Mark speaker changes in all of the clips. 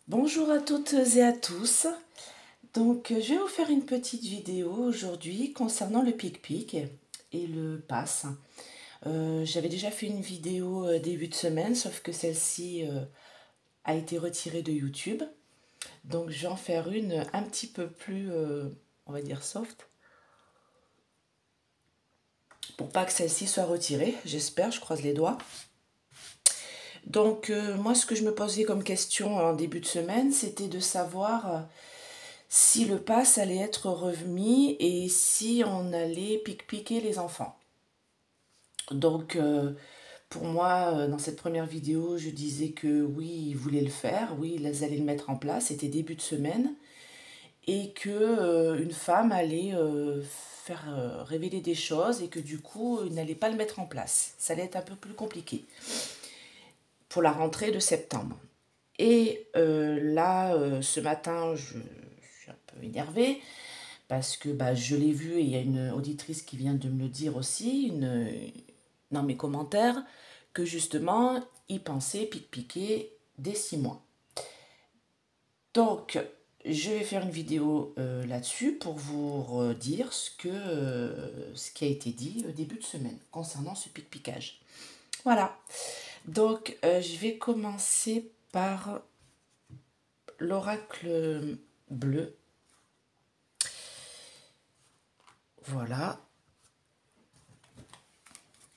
Speaker 1: Bonjour à toutes et à tous. Donc, je vais vous faire une petite vidéo aujourd'hui concernant le pic-pic et le pass. J'avais déjà fait une vidéo début de semaine, sauf que celle-ci a été retirée de YouTube. Donc, je vais en faire une un petit peu plus, on va dire, soft, pour pas que celle-ci soit retirée. J'espère, je croise les doigts. Donc, moi, ce que je me posais comme question en début de semaine, c'était de savoir si le pass allait être remis et si on allait piquer les enfants. Donc, pour moi, dans cette première vidéo, je disais que oui, ils voulaient le faire, oui, ils allaient le mettre en place, c'était début de semaine, et que une femme allait faire révéler des choses et que du coup, ils n'allaient pas le mettre en place. Ça allait être un peu plus compliqué pour la rentrée de septembre. Et là, ce matin, je suis un peu énervée parce que bah, je l'ai vu et il y a une auditrice qui vient de me le dire aussi dans mes commentaires que justement, il pensait piquer dès 6 mois. Donc, je vais faire une vidéo là-dessus pour vous dire ce qui a été dit au début de semaine concernant ce piquage. Voilà. Donc, je vais commencer par l'oracle bleu. Voilà.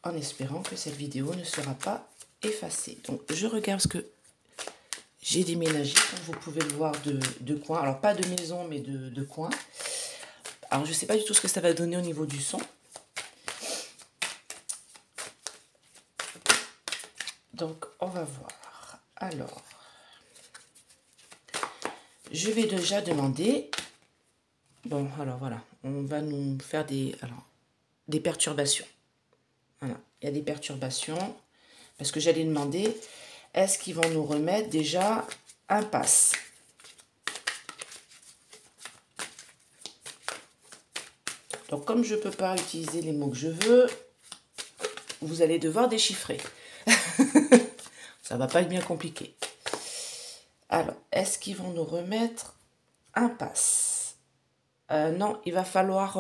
Speaker 1: En espérant que cette vidéo ne sera pas effacée. Donc, je regarde ce que j'ai déménagé, comme vous pouvez le voir de coin. Alors, pas de maison, mais de coin. Alors, je ne sais pas du tout ce que ça va donner au niveau du son. Donc, on va voir. Alors, je vais déjà demander... Bon, alors voilà, on va nous faire des perturbations. Voilà, il y a des perturbations. Parce que j'allais demander, est-ce qu'ils vont nous remettre déjà un pass? Donc, comme je ne peux pas utiliser les mots que je veux, vous allez devoir déchiffrer. Ça va pas être bien compliqué. Alors, est-ce qu'ils vont nous remettre un pass? Non, il va falloir...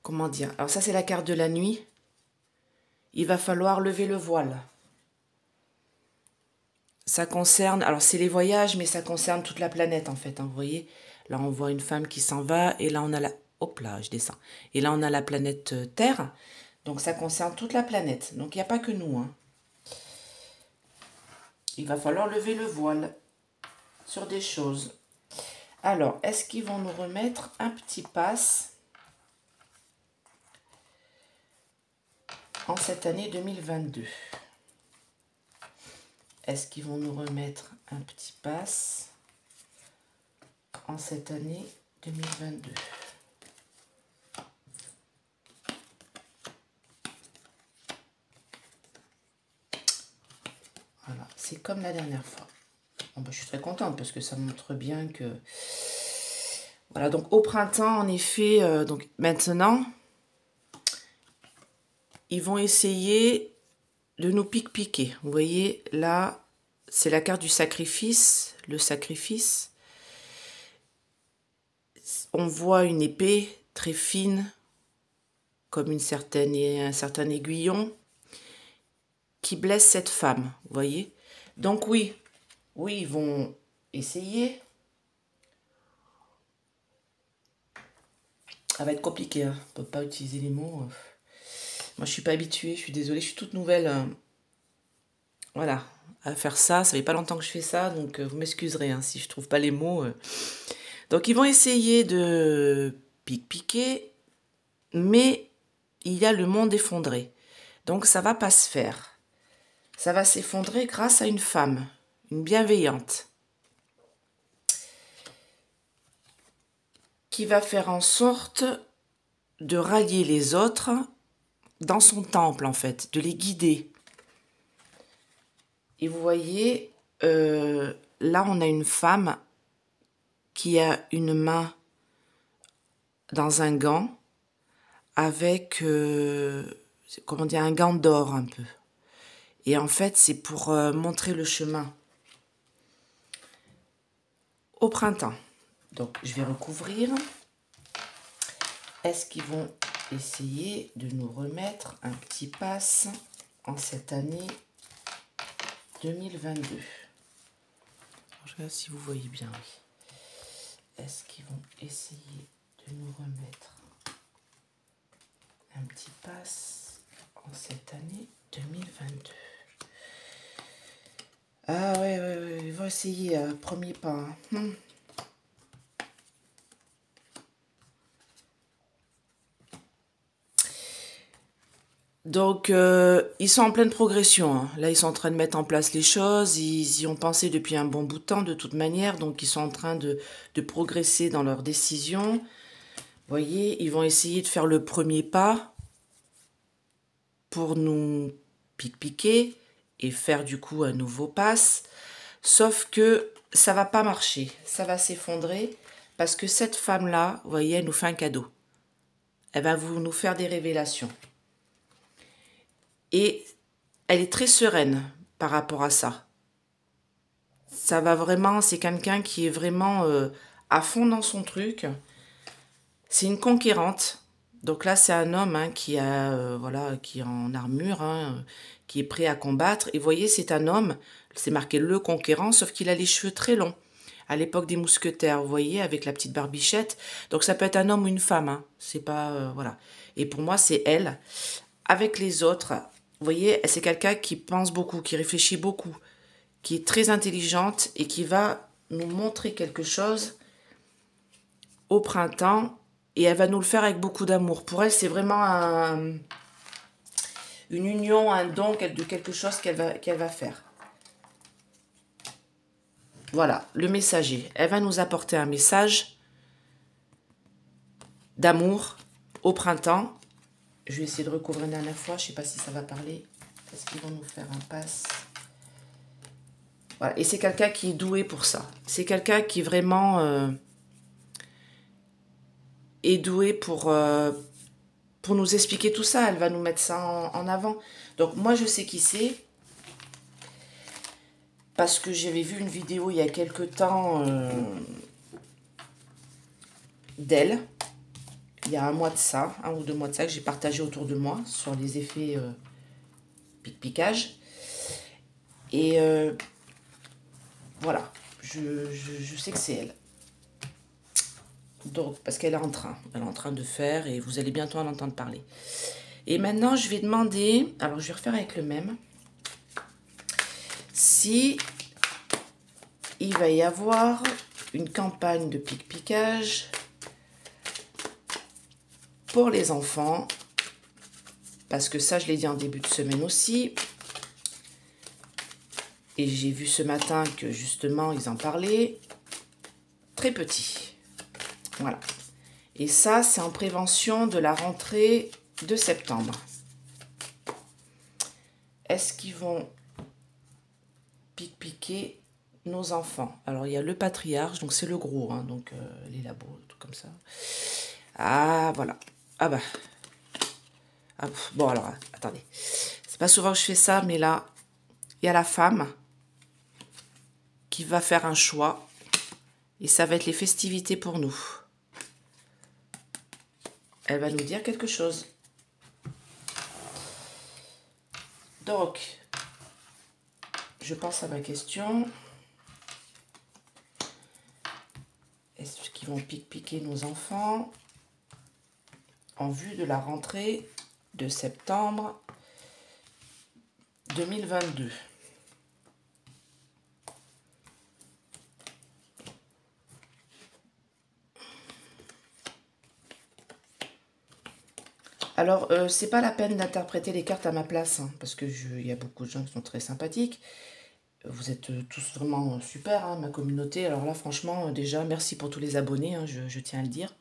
Speaker 1: comment dire? Alors ça, c'est la carte de la nuit. Il va falloir lever le voile. Ça concerne... Alors, c'est les voyages, mais ça concerne toute la planète, en fait. Hein, vous voyez? Là, on voit une femme qui s'en va. Et là, on a la... Hop là, je descends. Et là, on a la planète Terre. Donc, ça concerne toute la planète. Donc, il n'y a pas que nous. Hein. Il va falloir lever le voile sur des choses. Alors, est-ce qu'ils vont nous remettre un petit pass en cette année 2022? Est-ce qu'ils vont nous remettre un petit pass en cette année 2022? Voilà, c'est comme la dernière fois. Bon, bah, je suis très contente parce que ça montre bien que... Voilà, donc au printemps, en effet, donc maintenant, ils vont essayer de nous piquer. Vous voyez, là, c'est la carte du sacrifice, le sacrifice. On voit une épée très fine, comme un certain aiguillon, qui blesse cette femme, vous voyez. Donc oui, ils vont essayer. Ça va être compliqué, hein. On ne peut pas utiliser les mots. Moi, je ne suis pas habituée, je suis désolée, je suis toute nouvelle. Voilà, à faire ça. Ça fait pas longtemps que je fais ça, donc vous m'excuserez hein, si je trouve pas les mots. Donc ils vont essayer de piquer, mais il y a le monde effondré. Donc ça va pas se faire. Ça va s'effondrer grâce à une femme, une bienveillante, qui va faire en sorte de rallier les autres dans son temple, en fait, de les guider. Et vous voyez, là, on a une femme qui a une main dans un gant avec, comment dire, un gant d'or un peu. Et en fait, c'est pour montrer le chemin. au printemps. Donc, je vais recouvrir. Est-ce qu'ils vont essayer de nous remettre un petit pass en cette année 2022? Je regarde si vous voyez bien. Oui. Est-ce qu'ils vont essayer de nous remettre un petit pass en cette année 2022? Ah ouais, ils vont essayer, premier pas. Hein. Donc, ils sont en pleine progression. Hein. Là, ils sont en train de mettre en place les choses. Ils y ont pensé depuis un bon bout de temps, de toute manière. Donc, ils sont en train de progresser dans leurs décisions. Vous voyez, ils vont essayer de faire le premier pas pour nous piquer et faire du coup un nouveau pass. Sauf que ça va pas marcher. Ça va s'effondrer parce que cette femme-là, vous voyez, elle nous fait un cadeau. Elle va nous faire des révélations. Et elle est très sereine par rapport à ça. Ça va vraiment, c'est quelqu'un qui est vraiment à fond dans son truc. C'est une conquérante. Donc là, c'est un homme hein, qui a, voilà, qui est en armure, hein, qui est prêt à combattre. Et vous voyez, c'est un homme, c'est marqué le conquérant, sauf qu'il a les cheveux très longs. À l'époque des mousquetaires, vous voyez, avec la petite barbichette. Donc ça peut être un homme ou une femme, hein. C'est pas, voilà. Et pour moi, c'est elle. Avec les autres, vous voyez, c'est quelqu'un qui pense beaucoup, qui réfléchit beaucoup, qui est très intelligente et qui va nous montrer quelque chose au printemps et elle va nous le faire avec beaucoup d'amour. Pour elle, c'est vraiment une union, un don de quelque chose qu'elle va faire. Voilà, le messager. Elle va nous apporter un message d'amour au printemps. Je vais essayer de recouvrir une dernière fois. Je ne sais pas si ça va parler. Est-ce qu'ils vont nous faire un pass? Voilà. Et c'est quelqu'un qui est doué pour ça. C'est quelqu'un qui vraiment est doué pour nous expliquer tout ça. Elle va nous mettre ça en avant. Donc moi, je sais qui c'est. Parce que j'avais vu une vidéo il y a quelque temps d'elle. Il y a un mois de ça, 1 ou 2 mois de ça, que j'ai partagé autour de moi sur les effets pic-picage. Et voilà, je sais que c'est elle. Donc, parce qu'elle est en train de faire et vous allez bientôt en entendre parler. Et maintenant, je vais demander, alors je vais refaire avec le même, si il va y avoir une campagne de pic-picage pour les enfants, parce que ça, je l'ai dit en début de semaine aussi. Et j'ai vu ce matin que justement, ils en parlaient. Très petit. Voilà. Et ça, c'est en prévention de la rentrée de septembre. Est-ce qu'ils vont piquer nos enfants? Alors, il y a le patriarche, donc c'est le gros, hein, donc les labos, tout comme ça. Ah, voilà. Ah bah. Ah, bon, alors, attendez. C'est pas souvent que je fais ça, mais là, il y a la femme qui va faire un choix. Et ça va être les festivités pour nous. Elle va nous dire quelque chose. Donc, je pense à ma question. Est-ce qu'ils vont piquer nos enfants en vue de la rentrée de septembre 2022? Alors, c'est pas la peine d'interpréter les cartes à ma place, hein, parce que y a beaucoup de gens qui sont très sympathiques. Vous êtes tous vraiment super, hein, ma communauté. Alors là, franchement, déjà, merci pour tous les abonnés, hein, je tiens à le dire.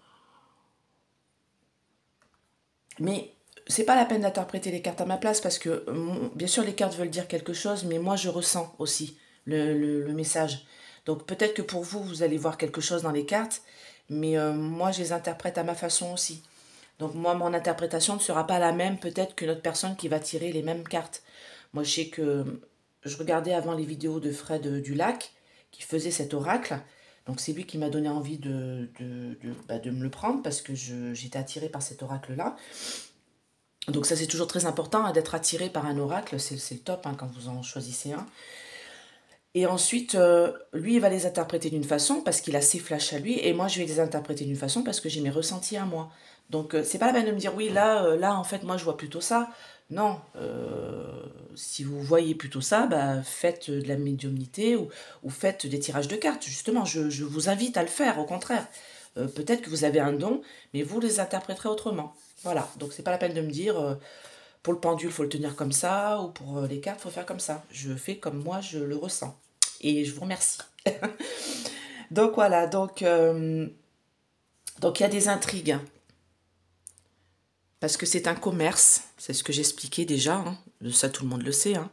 Speaker 1: Mais c'est pas la peine d'interpréter les cartes à ma place, parce que, bien sûr, les cartes veulent dire quelque chose, mais moi, je ressens aussi le message. Donc, peut-être que pour vous, vous allez voir quelque chose dans les cartes, mais moi, je les interprète à ma façon aussi. Donc moi, mon interprétation ne sera pas la même peut-être qu'une autre personne qui va tirer les mêmes cartes. Moi, je sais que je regardais avant les vidéos de Fred du Lac, qui faisait cet oracle. Donc c'est lui qui m'a donné envie de me le prendre parce que j'étais attirée par cet oracle-là. Donc ça c'est toujours très important, hein, d'être attiré par un oracle, c'est le top, hein, quand vous en choisissez un. Et ensuite, lui, il va les interpréter d'une façon parce qu'il a ses flashs à lui, et moi, je vais les interpréter d'une façon parce que j'ai mes ressentis à moi. Donc, c'est pas la peine de me dire, oui, là, en fait, moi, je vois plutôt ça. Non, si vous voyez plutôt ça, bah, faites de la médiumnité ou faites des tirages de cartes. Justement, je vous invite à le faire, au contraire. Peut-être que vous avez un don, mais vous les interpréterez autrement. Voilà, donc c'est pas la peine de me dire, pour le pendule, il faut le tenir comme ça, ou pour les cartes, il faut faire comme ça. Je fais comme moi, je le ressens. Et je vous remercie. Donc voilà, donc il y a des intrigues. Parce que c'est un commerce, c'est ce que j'expliquais déjà, hein, ça tout le monde le sait. Hein.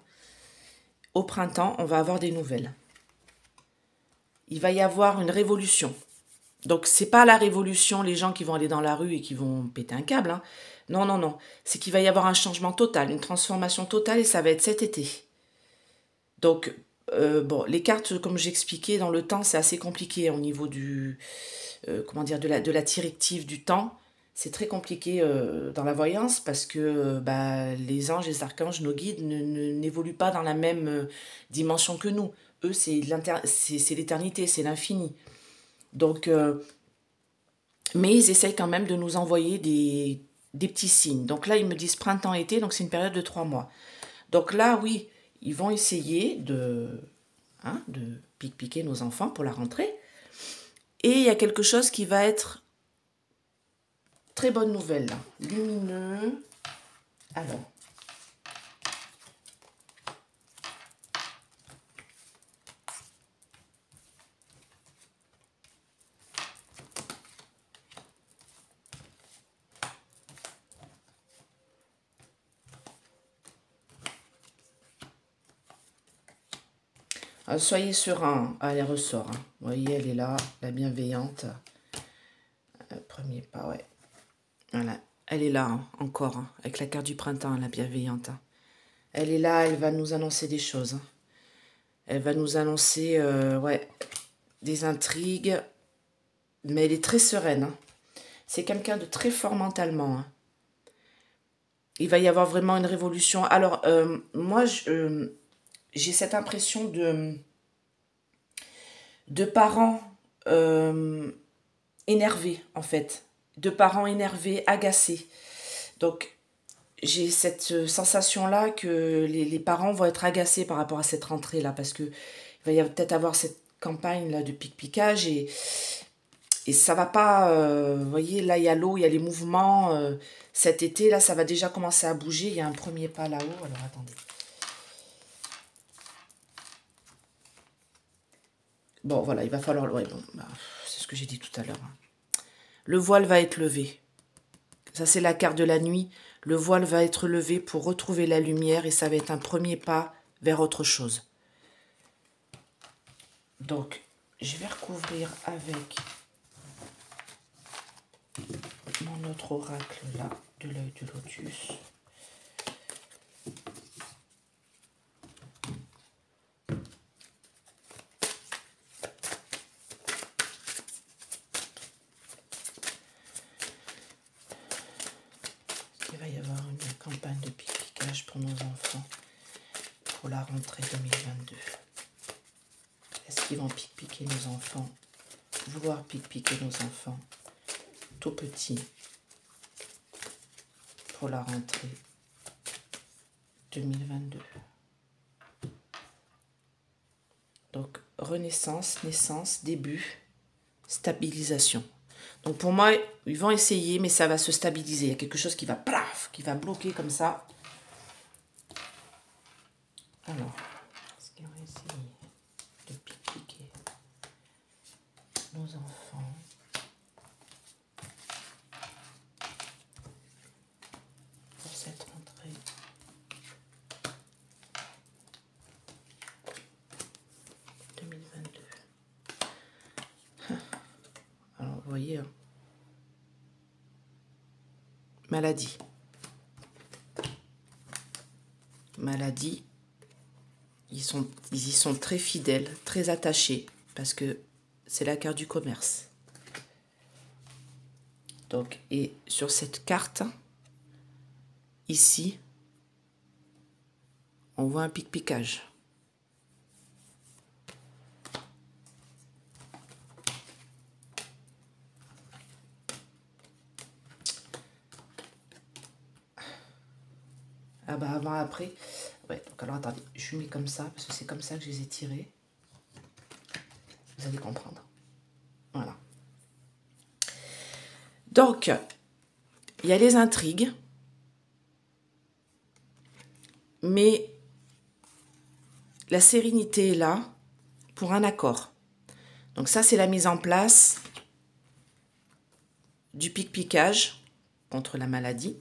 Speaker 1: Au printemps, on va avoir des nouvelles. Il va y avoir une révolution. Donc c'est pas la révolution, les gens qui vont aller dans la rue et qui vont péter un câble. Hein. Non, non, non. C'est qu'il va y avoir un changement total, une transformation totale, et ça va être cet été. Donc, bon, les cartes, comme j'expliquais, dans le temps, c'est assez compliqué au niveau comment dire, de la directive du temps. C'est très compliqué dans la voyance parce que bah, les anges, les archanges, nos guides n'évoluent pas dans la même dimension que nous. Eux, c'est l'éternité, c'est l'infini. Donc, mais ils essayent quand même de nous envoyer des petits signes. Donc là, ils me disent printemps-été, donc c'est une période de 3 mois. Donc là, oui, ils vont essayer de piquer nos enfants pour la rentrée. Et il y a quelque chose qui va être très bonne nouvelle, là. Lumineux. Alors. Soyez serein. Ah, elle ressort. Hein. Vous voyez, elle est là, la bienveillante. Premier pas, ouais. Voilà. Elle est là, hein, encore, hein, avec la carte du printemps, la bienveillante. Hein. Elle est là, elle va nous annoncer des choses. Hein. Elle va nous annoncer, ouais, des intrigues. Mais elle est très sereine. Hein. C'est quelqu'un de très fort mentalement. Hein. Il va y avoir vraiment une révolution. Alors, moi, j'ai cette impression de parents énervés, en fait. De parents énervés, agacés. Donc, j'ai cette sensation-là que les parents vont être agacés par rapport à cette rentrée-là, parce que il va peut-être avoir cette campagne-là de pique-piquage, et ça va pas, vous voyez, là, il y a l'eau, il y a les mouvements. Cet été, là, ça va déjà commencer à bouger. Il y a un premier pas là-haut. Alors, attendez. Bon, voilà, il va falloir... Ouais, bon, bah, c'est ce que j'ai dit tout à l'heure. Hein. Le voile va être levé. Ça, c'est la carte de la nuit. Le voile va être levé pour retrouver la lumière, et ça va être un premier pas vers autre chose. Donc, je vais recouvrir avec mon autre oracle là, de l'œil du lotus. Il va y avoir une campagne de pique-piquage pour nos enfants pour la rentrée 2022. Est-ce qu'ils vont piquer nos enfants, vouloir piquer nos enfants tout petits pour la rentrée 2022? Donc, renaissance, naissance, début, stabilisation. Donc, pour moi, ils vont essayer, mais ça va se stabiliser. Il y a quelque chose qui va, plaf, qui va bloquer comme ça. Alors, est-ce qu'ils vont essayer de piquer nos enfants? Pour cette rentrée 2022. Alors, vous voyez, hein. Maladie. Maladie. Ils y sont très fidèles, très attachés, parce que c'est la carte du commerce. Donc, et sur cette carte, ici, on voit un pic-picage. Ah bah avant, après. Ouais, donc alors attendez, je mets comme ça, parce que c'est comme ça que je les ai tirés. Vous allez comprendre. Voilà. Donc, il y a les intrigues. Mais la sérénité est là pour un accord. Donc ça, c'est la mise en place du pic-picage contre la maladie.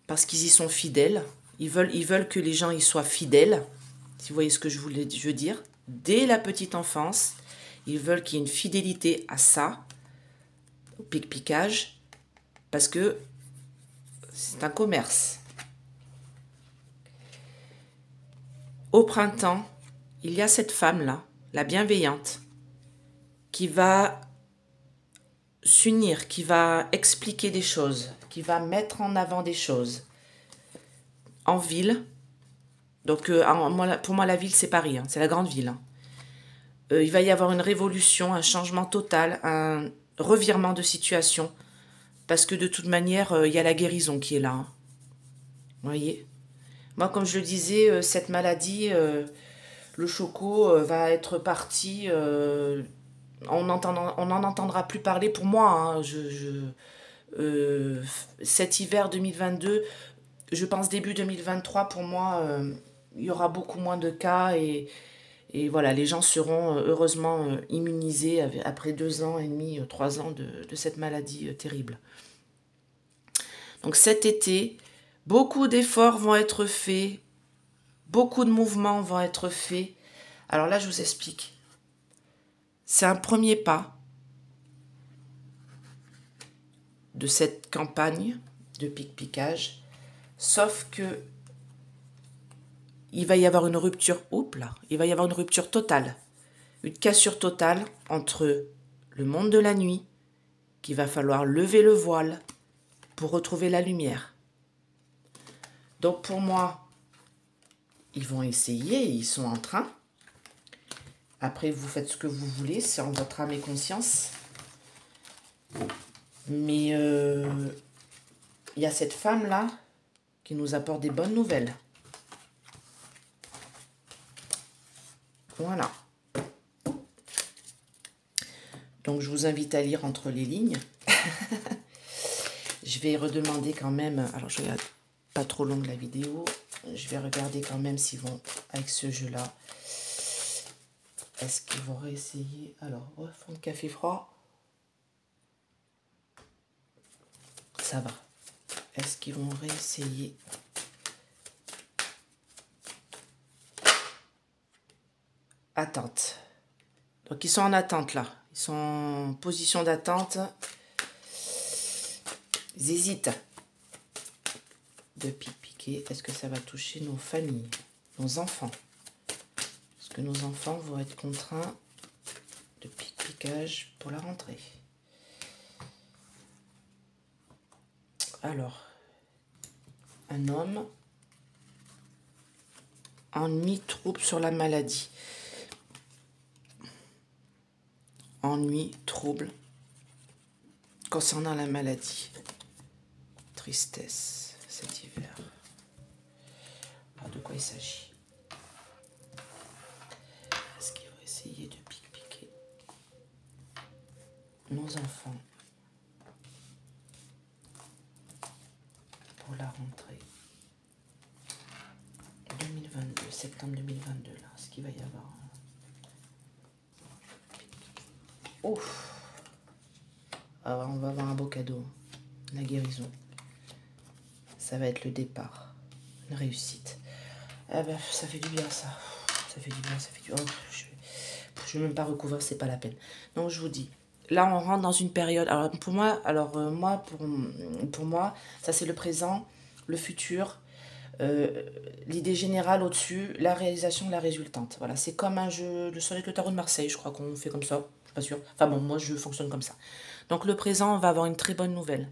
Speaker 1: Parce qu'ils y sont fidèles. Ils veulent que les gens y soient fidèles. Si vous voyez ce que je veux dire. Dès la petite enfance, ils veulent qu'il y ait une fidélité à ça, au pic-picage. Parce que c'est un commerce. Au printemps, il y a cette femme-là, la bienveillante, qui va s'unir, qui va expliquer des choses, qui va mettre en avant des choses. En ville, donc pour moi la ville c'est Paris, hein, c'est la grande ville. Hein. Il va y avoir une révolution, un changement total, un revirement de situation, parce que de toute manière, il y a la guérison qui est là. Hein. Vous voyez ? Moi, comme je le disais, cette maladie, le choco va être parti... on n'en entendra plus parler pour moi. Hein. Cet hiver 2022, je pense début 2023, pour moi, il y aura beaucoup moins de cas et voilà, les gens seront heureusement immunisés après 2 ans et demi, 3 ans de cette maladie terrible. Donc cet été, beaucoup d'efforts vont être faits, beaucoup de mouvements vont être faits. Alors là, je vous explique. C'est un premier pas de cette campagne de pic-picage, sauf que il va y avoir une rupture, il va y avoir une rupture totale, une cassure totale entre le monde de la nuit, qu'il va falloir lever le voile pour retrouver la lumière. Donc pour moi, ils vont essayer, ils sont en train. Après, vous faites ce que vous voulez, c'est en votre âme et conscience. Mais il y a cette femme-là qui nous apporte des bonnes nouvelles. Voilà. Donc, je vous invite à lire entre les lignes. Je vais redemander quand même... Alors, je regarde pas trop longue la vidéo. Je vais regarder quand même s'ils vont, avec ce jeu-là, est-ce qu'ils vont réessayer... Alors, fond de café froid. Ça va. Est-ce qu'ils vont réessayer? Attente. Donc, ils sont en attente, là. Ils sont en position d'attente. Ils hésitent de piquer. Est-ce que ça va toucher nos familles, nos enfants? Est-ce que nos enfants vont être contraints de piquage pour la rentrée? Alors, un homme, ennui, trouble sur la maladie. Ennui, trouble concernant la maladie. Tristesse cet hiver. Alors, de quoi il s'agit? Est-ce qu'il va essayer de piquer nos enfants pour la rentrée 2022, septembre 2022, là, ce qu'il va y avoir. Ouf. Alors, on va avoir un beau cadeau, la guérison. Ça va être le départ, une réussite. Ah ben, ça fait du bien, ça. Ça fait du bien, ça fait du bien. Oh, je ne vais même pas recouvrir, c'est pas la peine. Donc, je vous dis, là, on rentre dans une période... Alors, pour moi, pour moi, ça, c'est le présent, le futur, l'idée générale au-dessus, la réalisation, la résultante. Voilà, c'est comme un jeu de Soleil le tarot de Marseille, je crois qu'on fait comme ça. Pas sûr. Enfin bon, moi je fonctionne comme ça. Donc le présent, on va avoir une très bonne nouvelle.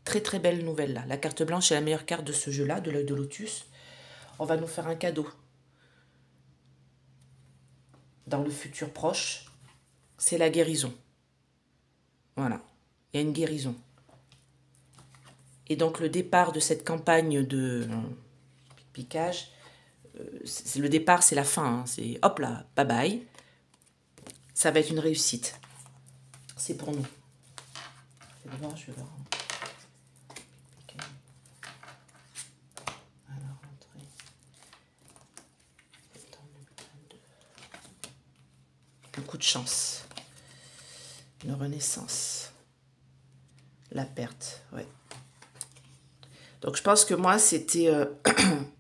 Speaker 1: Très très belle nouvelle là. La carte blanche est la meilleure carte de ce jeu-là, de l'œil de lotus. On va nous faire un cadeau. Dans le futur proche, c'est la guérison. Voilà. Il y a une guérison. Et donc le départ de cette campagne de piquage, le départ, c'est la fin. Hein. C'est hop là, bye bye. Ça va être une réussite. C'est pour nous. Je vais voir, je vais voir. Okay. Alors, entrée. Un coup de chance. Une renaissance. La perte, ouais. Donc je pense que moi, c'était...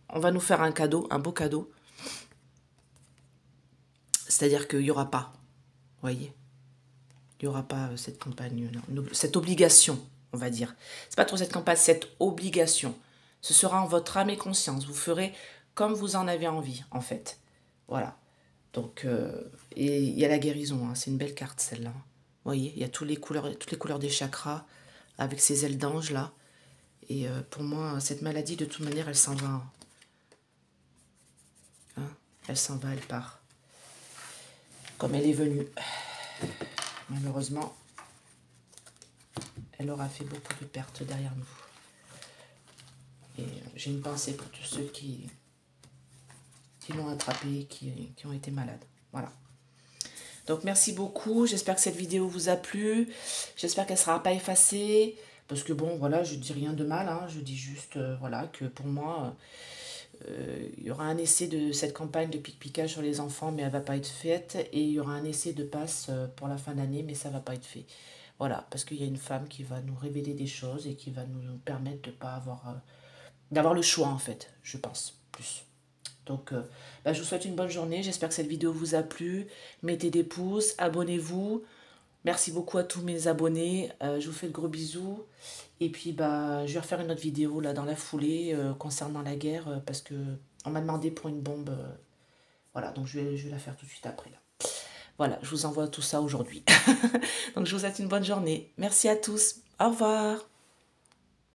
Speaker 1: on va nous faire un cadeau, un beau cadeau. C'est-à-dire qu'il n'y aura pas, vous voyez, il n'y aura pas cette campagne, non, cette obligation, on va dire. C'est pas trop cette campagne, cette obligation. Ce sera en votre âme et conscience. Vous ferez comme vous en avez envie, en fait. Voilà. Donc, et il y a la guérison, hein. C'est une belle carte, celle-là. Vous voyez, il y a toutes les couleurs des chakras, avec ces ailes d'ange, là. Et pour moi, cette maladie, de toute manière, elle s'en va. Hein, elle s'en va, elle part. Comme elle est venue. Malheureusement, elle aura fait beaucoup de pertes derrière nous. Et j'ai une pensée pour tous ceux qui l'ont attrapée, qui ont été malades. Voilà. Donc merci beaucoup. J'espère que cette vidéo vous a plu. J'espère qu'elle ne sera pas effacée. Parce que bon, voilà, je dis rien de mal. Hein, je dis juste, voilà, que pour moi... il y aura un essai de cette campagne de pique-piquage sur les enfants, mais elle ne va pas être faite. Et il y aura un essai de passe pour la fin d'année, mais ça ne va pas être fait. Voilà, parce qu'il y a une femme qui va nous révéler des choses et qui va nous permettre de pas avoir... d'avoir le choix, en fait, je pense, plus. Donc, je vous souhaite une bonne journée. J'espère que cette vidéo vous a plu. Mettez des pouces, abonnez-vous. Merci beaucoup à tous mes abonnés. Je vous fais de gros bisous. Et puis, je vais refaire une autre vidéo là dans la foulée concernant la guerre parce que on m'a demandé pour une bombe. Voilà, donc je vais la faire tout de suite après. Là. Voilà, je vous envoie tout ça aujourd'hui. Donc, je vous souhaite une bonne journée. Merci à tous. Au revoir.